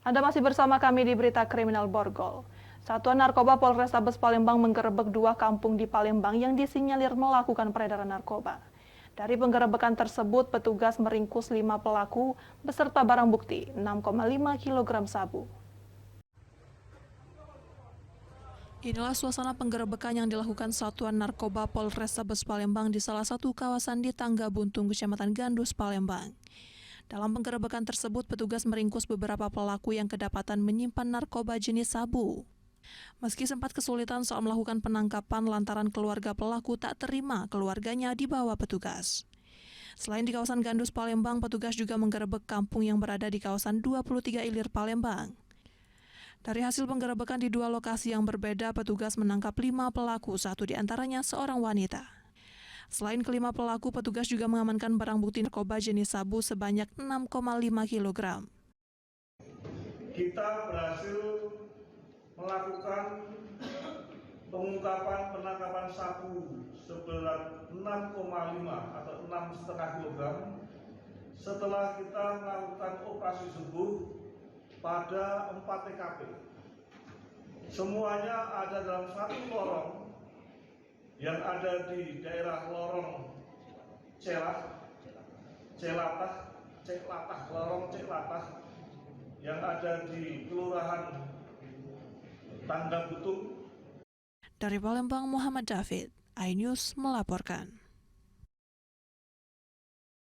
Anda masih bersama kami di Berita Kriminal Borgol. Satuan Narkoba Polrestabes Palembang menggerebek 2 kampung di Palembang yang disinyalir melakukan peredaran narkoba. Dari penggerebekan tersebut, petugas meringkus 5 pelaku beserta barang bukti 6,5 kg sabu. Inilah suasana penggerebekan yang dilakukan Satuan Narkoba Polrestabes Palembang di salah satu kawasan di Tangga Buntung, Kecamatan Gandus, Palembang. Dalam penggerebekan tersebut, petugas meringkus beberapa pelaku yang kedapatan menyimpan narkoba jenis sabu. Meski sempat kesulitan soal melakukan penangkapan lantaran keluarga pelaku tak terima keluarganya dibawa petugas. Selain di kawasan Gandus, Palembang, petugas juga menggerebek kampung yang berada di kawasan 23 Ilir, Palembang. Dari hasil penggerebekan di 2 lokasi yang berbeda, petugas menangkap 5 pelaku, 1 diantaranya seorang wanita. Selain kelima pelaku, petugas juga mengamankan barang bukti narkoba jenis sabu sebanyak 6,5 kg. Kita berhasil melakukan pengungkapan penangkapan sabu seberat 6,5 atau 6,5 kg setelah kita melakukan operasi subuh pada 4 TKP. Semuanya ada dalam satu lorong yang ada di daerah lorong lorong Celatah yang ada di Kelurahan Tangga Buntung. Dari Palembang, Muhammad David, iNews melaporkan.